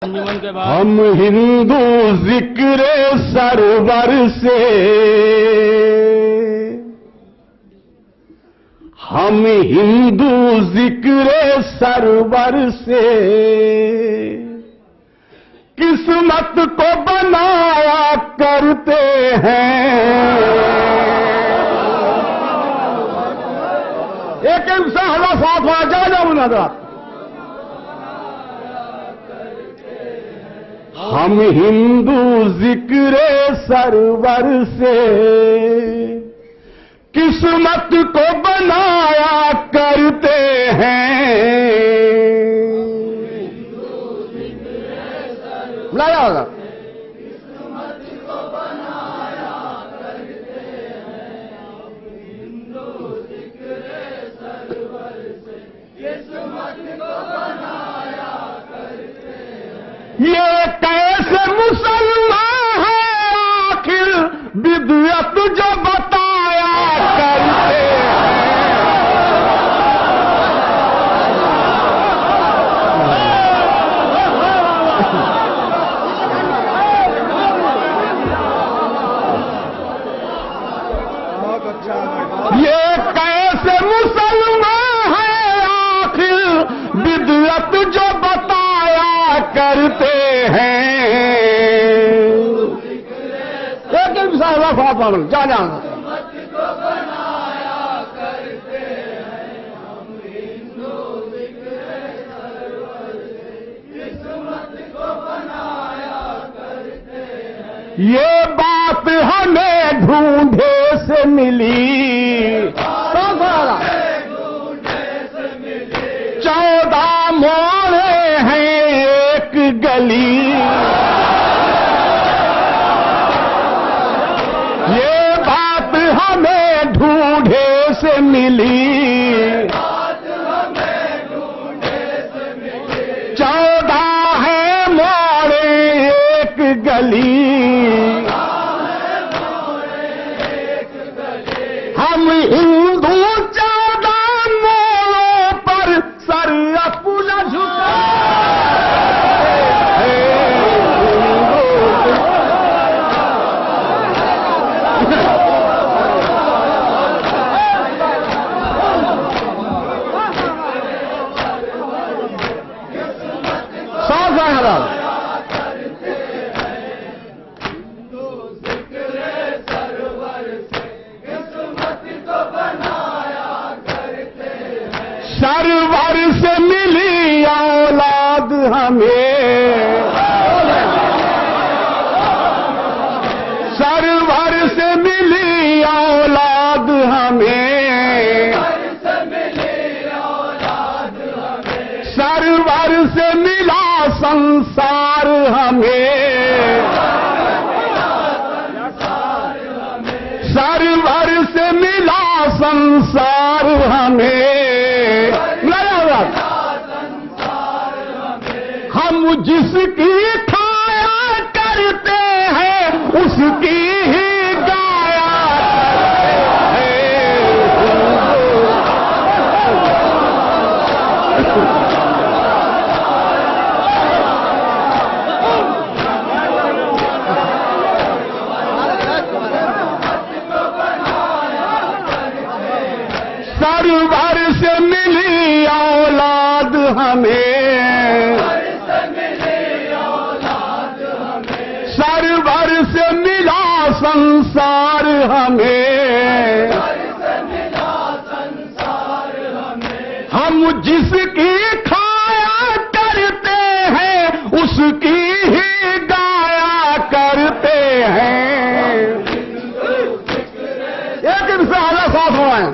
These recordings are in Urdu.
ہم ہندو ذکر سرور سے ہم ہندو ذکر سرور سے قسمت کو بنایا کرتے ہیں۔ ایک انسان ہوا ساتھ ہوا جا مناظرات۔ ہم ہندو ذکر سرور سے قسمت کو بنایا کرتے ہیں۔ لایا ہوگا یہ کیسے مسلمان ہے آخر بدعت جو بتایا کرتے ہیں۔ یہ کیسے مسلمان ہے آخر بدعت جو بتایا کرتے ہیں۔ ایک مثال جا جانا یہ بات ہمیں ڈھونڈے سے ملی، 14 موڑے ہیں ایک گلی۔ یہ بات ہمیں ڈھونڈے سے ملی، 14 ہے موڑے ایک گلی۔ ہم ہندو 14 موڑوں پر سر اپنا جھکا سرور سے ملی اولاد ہمیں، سرور سے ملی اولاد ہمیں، سرور سے ملا سنسار ہمیں، سرور سے ملا سنسار ہمیں۔ ہم جس کی کھایا کرتے ہیں اس کی ہی گایا سرور سے ملی اولاد ہمیں، سرور سے ملا سنسار ہمیں، ہم جس کی کھایا کرتے ہیں اس کی ہی گایا کرتے ہیں۔ ایک انسان ساتھ ہوا ہے۔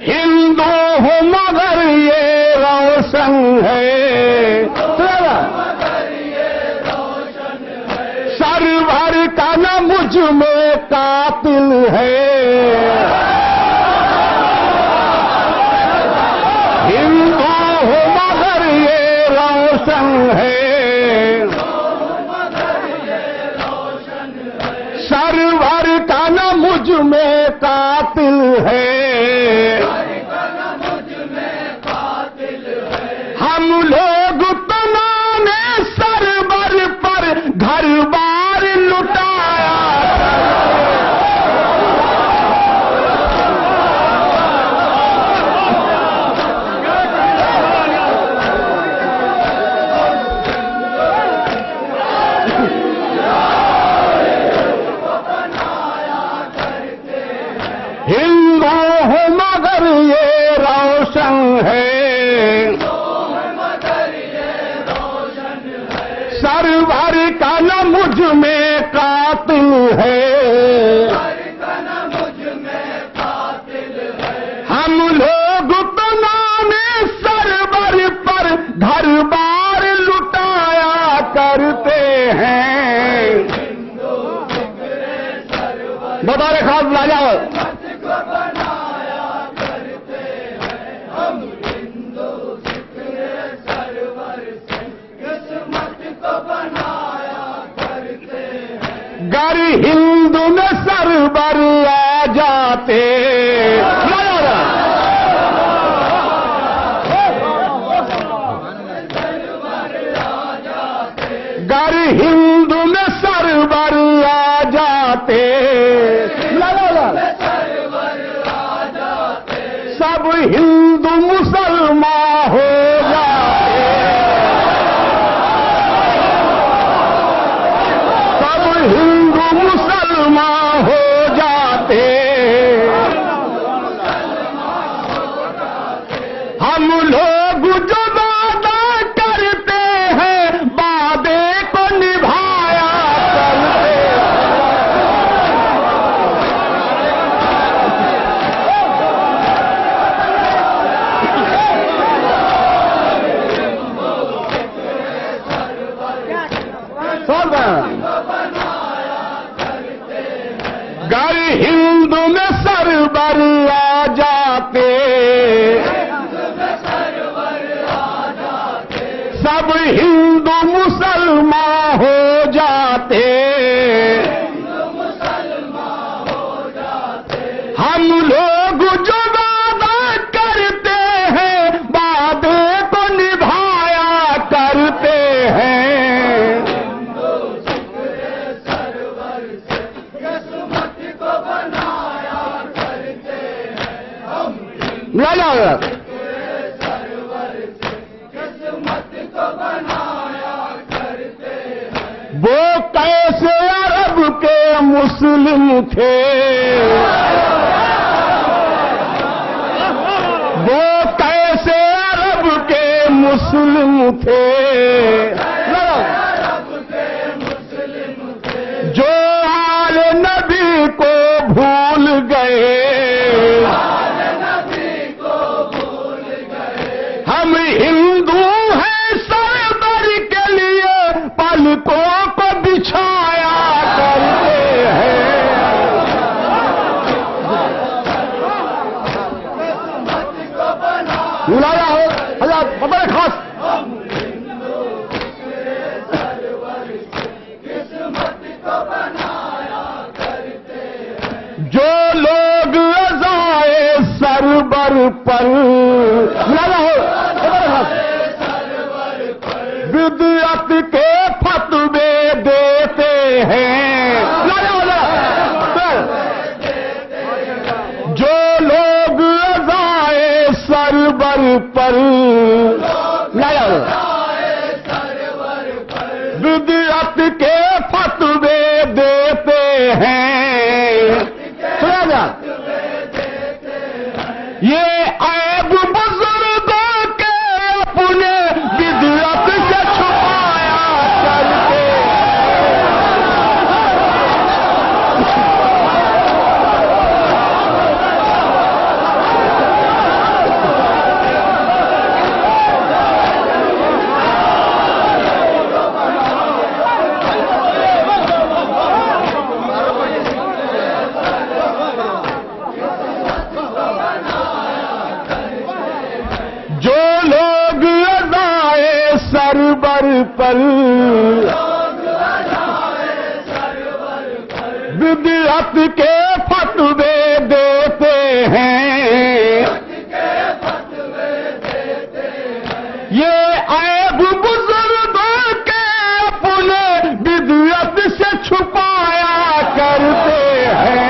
ہندو ہوں مگر یہ روشن ہے، سرور کا نہ مجھ میں قاتل ہے۔ ہندو ہوں مگر یہ روشن ہے، سرور کا نہ مجھ میں قاتل ہے، ہم لوگ تمام سرور پر گھر بار لٹایا، ہندو ہوں مگر یہ روشن ہے، سرور کا نہ مجھ میں قاتل ہے، ہم لوگ تمام سرور پر گھر بار لٹایا کرتے ہیں۔ بطور خاص لاجا گر ہندو میں سرور آ جاتے، گر ہندو میں سرور آ جاتے، سب ہندو مسلمان ہو جاتے، سب ہندو مسلمان ہو جاتے، ہم لوگ جو وعدہ کرتے ہیں وعدے کو نبھایا کرتے، گر ہندو میں سرور آ جاتے، سب ہندو مسلمان ہو جاتے، ہم لوگ جو وعدہ کرتے ہیں وعدے کو نبھایا کرتے ہیں۔ وہ کیسے عرب کے مسلم تھے، وہ کیسے عرب کے مسلم تھے، جو آل نبی کو بھول گئے، ہم ہندو ہیں سرور کے لیے پلکوں کو بچھایا کرتے ہیں۔ بلایا ہو حضرت خبر خاص جو لوگ عزائے سرور پر بلایا ہو بدعت کے فتوے دیتے ہیں، جو لوگ عزائے سرور پر بدعت کے فتوے دیتے ہیں، یہ عیب بزرگوں کے اپنے بدعت سے چھپایا کرتے، سرور پر بدعت کے فتوے دیتے ہیں، یہ عیب بزرگوں کے اپنے بدعت سے چھپایا کرتے ہیں۔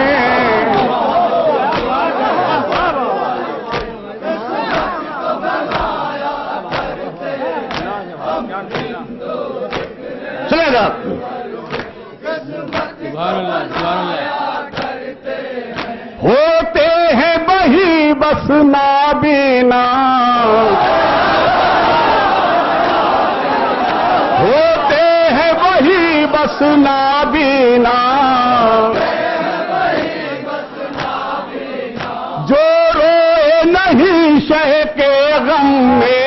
چلے گا ہوتے ہیں وہی بس نابینا، ہوتے ہیں وہی بس نابینا، جو روئے نہیں شہ کے غم میں،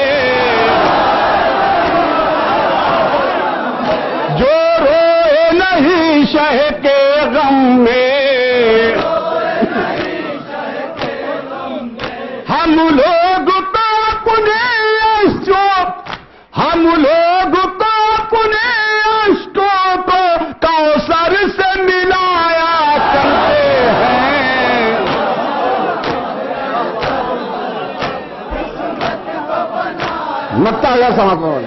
جو روئے نہیں شہ کے غم میں، ہم لوگ تو اپنے اشکوں، ہم لوگ تو اپنے اشکوں کو کوثر سے ملایا کرتے ہیں۔ متا یا سمجھو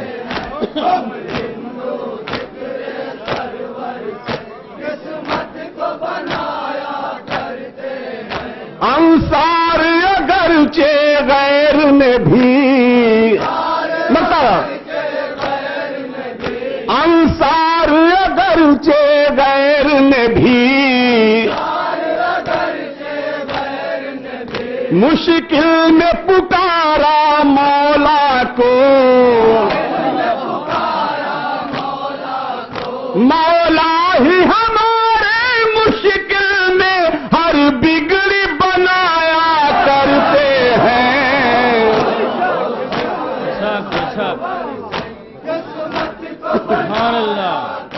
انصار اگرچہ غیر نے بھی، انصار اگرچہ غیر نے بھی مشکل میں پکارا مولا کو، مولا ہی ہمارے مشکل میں ہر بگڑی بنایا کرتے ہیں۔ سبحان اللہ۔